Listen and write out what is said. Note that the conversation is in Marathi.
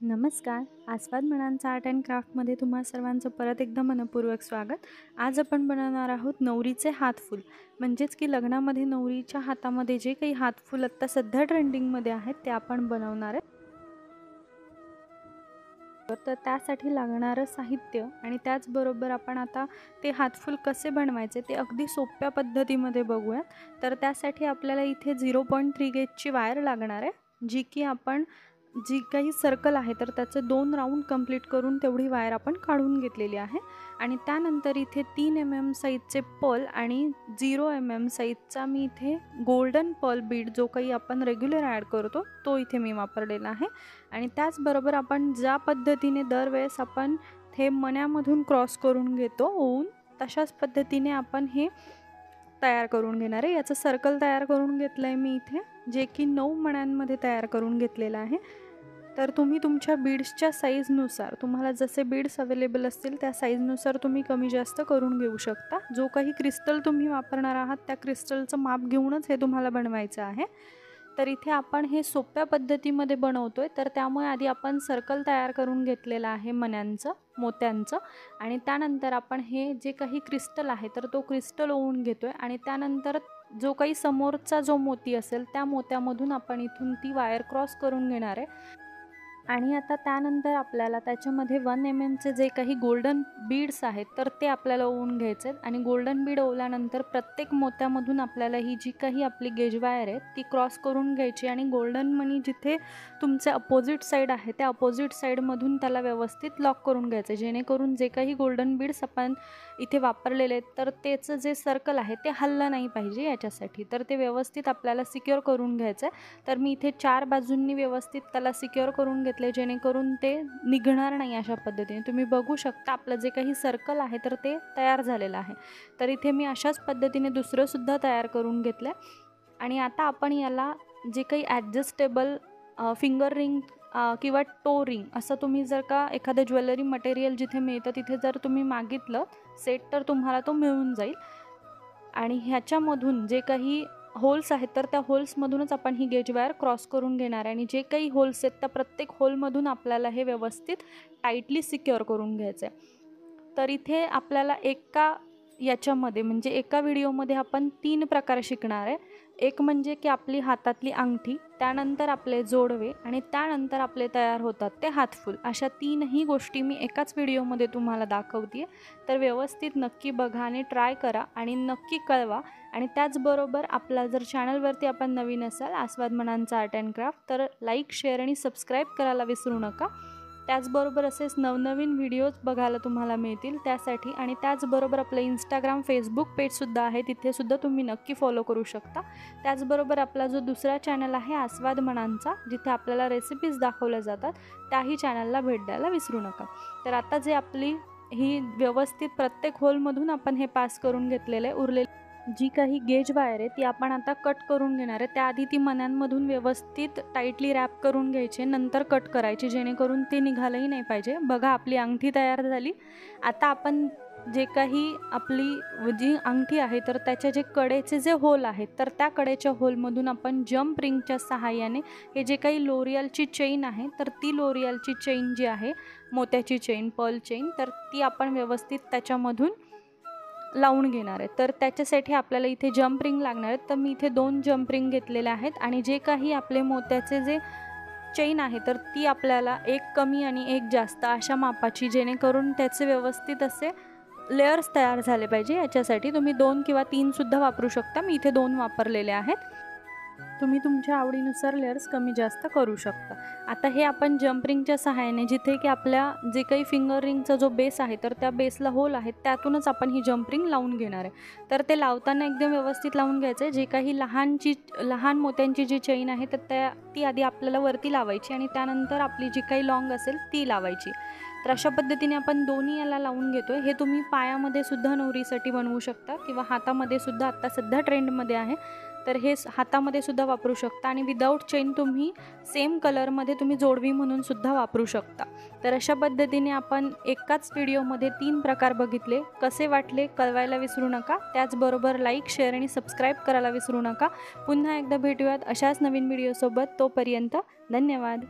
नमस्कार. आस्वाद मनांचा आर्ट अँड क्राफ्टमध्ये तुम्हा सर्वांचं परत एकदा मनपूर्वक स्वागत. आज आपण बनवणार आहोत नवरीचे हातफूल. म्हणजेच की लग्नामध्ये नवरीच्या हातामध्ये जे काही हातफूल आत्ता सध्या ट्रेंडिंगमध्ये आहेत ते आपण बनवणार आहे. तर त्यासाठी लागणारं साहित्य आणि त्याचबरोबर आपण आता ते हातफूल कसे बनवायचे ते अगदी सोप्या पद्धतीमध्ये बघूयात. तर त्यासाठी आपल्याला इथे 0.3 गेजची वायर लागणार आहे, जी की आपण जी काही सर्कल आहे तर त्याचे 2 राऊंड कंप्लीट करून तेवढी वायर आपण काढून घेतलेली आहे. आणि त्यानंतर इथे 3 mm साईजचे पर्ल आणि 0 mm साईजचा मी इथे गोल्डन पर्ल बीड जो काही आपण रेग्युलर ॲड करतो तो इथे मी वापरलेला आहे. आणि त्याचबरोबर आपण ज्या पद्धतीने दरवेळेस आपण हे मण्यामधून क्रॉस करून घेतो ओवून, तशाच पद्धतीने आपण हे तयार करून घेणार आहे. याचं सर्कल तयार करून घेतलं आहे मी इथे, जे की 9 मण्यांमध्ये तयार करून घेतलेलं आहे. तर तुम्ही तुमच्या बीड्सच्या साईजनुसार तुम्हाला जसे बीड्स अवेलेबल असतील त्या साईजनुसार तुम्ही कमी जास्त करून घेऊ शकता. जो काही क्रिस्टल तुम्ही वापरणार आहात त्या क्रिस्टलचं माप घेऊनच हे तुम्हाला बनवायचं आहे. तर इथे आपण हे सोप्या पद्धतीमध्ये बनवतो आहे, तर त्यामुळे आधी आपण सर्कल तयार करून घेतलेलं आहे मण्यांचं, मोत्यांचं. आणि त्यानंतर आपण हे जे काही क्रिस्टल आहे तर तो क्रिस्टल ओवून घेतो आहे. आणि त्यानंतर जो काही समोरचा जो मोती असेल त्या मोत्यामधून आपण इथून ती वायर क्रॉस करून घेणार आहे. आणि आता त्यानंतर आपल्याला त्याच्यामध्ये 1 mm जे काही गोल्डन बीड्स आहेत तर ते आपल्याला ओवून घ्यायचे आहेत. आणि गोल्डन बीड ओवल्यानंतर प्रत्येक मोत्यामधून आपल्याला ही जी काही आपली गेज वायर आहे ती क्रॉस करून घ्यायची. आणि गोल्डन मणी जिथे तुमचे अपोजिट साईड आहे त्या अपोजिट साईडमधून त्याला व्यवस्थित लॉक करून घ्यायचं, जेणेकरून जे काही गोल्डन बीड्स आपण इथे वापरलेले आहेत तर त्याचं जे सर्कल आहे ते हललं नाही पाहिजे याच्यासाठी. तर ते व्यवस्थित आपल्याला सिक्युअर करून घ्यायचं आहे. तर मी इथे 4 बाजूंनी व्यवस्थित त्याला सिक्युअर करून घेतले, जेणेकरून ते निघणार नाही. अशा पद्धतीने तुम्ही बघू शकता आपलं जे काही सर्कल आहे तर ते तयार झालेलं आहे. तर इथे मी अशाच पद्धतीने दुसरंसुद्धा तयार करून घेतलं आहे. आणि आता आपण याला जे काही ॲडजस्टेबल फिंगर रिंग किंवा टो रिंग असं तुम्ही जर का एखादं ज्वेलरी मटेरियल जिथे मिळतं तिथे जर तुम्ही मागितलं सेट तर तुम्हाला तो मिळून जाईल. आणि ह्याच्यामधून जे काही होल्स आहेत तर त्या होल्समधूनच आपण ही गेज वायर क्रॉस करून घेणार आहे. आणि जे काही होल्स आहेत त्या प्रत्येक होलमधून आपल्याला हे व्यवस्थित टाईटली सिक्युअर करून घ्यायचं आहे. तर इथे आपल्याला याच्यामध्ये म्हणजे एका व्हिडिओमध्ये आपण 3 प्रकार शिकणार आहे. एक म्हणजे की आपली हातातली अंगठी, त्यानंतर आपले जोडवे आणि त्यानंतर आपले तयार होतात ते हातफूल. अशा 3ही गोष्टी मी एकाच व्हिडिओमध्ये तुम्हाला दाखवते. तर व्यवस्थित नक्की बघा आणि ट्राय करा आणि नक्की कळवा. आणि त्याचबरोबर आपला जर चॅनलवरती आपण नवीन असाल आस्वाद मनांचा आर्ट अँड क्राफ्ट तर लाईक, शेअर आणि सबस्क्राईब करायला विसरू नका. त्याचबरोबर असेच नवनवीन व्हिडिओज बघायला तुम्हाला मिळतील त्यासाठी. आणि त्याचबरोबर आपलं इंस्टाग्राम, फेसबुक पेजसुद्धा आहे, तिथेसुद्धा तुम्ही नक्की फॉलो करू शकता. त्याचबरोबर आपला जो दुसरा चॅनल आहे आस्वाद मनांचा, जिथे आपल्याला रेसिपीज दाखवल्या जातात, त्याही चॅनलला भेट द्यायला विसरू नका. तर आता जे आपली ही व्यवस्थित प्रत्येक होलमधून आपण हे पास करून घेतलेलं आहे, उरलेली जी काही गेज वायर आहे ती आपण आता कट करून घेणार आहे. त्याआधी ती मण्यांमधून व्यवस्थित टाईटली रॅप करून घ्यायची, नंतर कट करायची, जेणेकरून ते निघालंही नाही पाहिजे. बघा आपली अंगठी तयार झाली. आता आपण जे काही आपली जी अंगठी आहे तर त्याच्या जे कडेचे जे होल आहेत तर त्या कडेच्या होलमधून आपण जम्प रिंगच्या सहाय्याने हे जे काही लोरियलची चेन आहे तर ती लोरियलची चेन जी आहे, मोत्याची चेन, पर्ल चेन, तर ती आपण व्यवस्थित त्याच्यामधून लावून घेणार आहे. तर त्याच्यासाठी आपल्याला इथे जम्प रिंग लागणार आहेत. तर मी इथे 2 जम्प रिंग घेतलेले आहेत. आणि जे काही आपले मोत्याचे जे चेन आहे तर ती आपल्याला एक कमी आणि एक जास्त अशा मापाची, जेणेकरून त्याचे व्यवस्थित असे लेयर्स तयार झाले पाहिजे. याच्यासाठी तुम्ही 2 किंवा 3 सुद्धा वापरू शकता. मी इथे 2 वापरलेले आहेत. तुम्ही तुमच्या आवडीनुसार लेयर्स कमी जास्त करू शकता. आता हे आपण जम्प रिंगच्या सहाय्याने जिथे की आपल्या जे काही फिंगर रिंगचा जो बेस आहे तर त्या बेसला होल आहे त्यातूनच आपण ही जम्प रिंग लावून घेणार आहे. तर ते लावताना एकदम व्यवस्थित लावून घ्यायचं आहे. जे काही लहान मोत्यांची जी चेन आहे तर ती आधी आपल्याला वरती लावायची आणि त्यानंतर आपली जी काही लॉंग असेल ती लावायची. तर अशा पद्धतीने आपण दोन्ही याला लावून घेतो आहे. हे तुम्ही पायामध्ये सुद्धा नवरीसाठी बनवू शकता किंवा हातामध्ये सुद्धा, आत्ता सध्या ट्रेंडमध्ये आहे तर हे हातामध्ये सुद्धा वापरू शकता. आणि विदाऊट चेन तुम्ही सेम कलरमध्ये तुम्ही जोडवी म्हणून सुद्धा वापरू शकता. तर अशा पद्धतीने आपण एकाच व्हिडिओमध्ये 3 प्रकार बघितले. कसे वाटले कळवायला विसरू नका. त्याचबरोबर लाईक, शेअर आणि सबस्क्राईब करायला विसरू नका. पुन्हा एकदा भेटूयात अशाच नवीन व्हिडिओसोबत. तोपर्यंत धन्यवाद.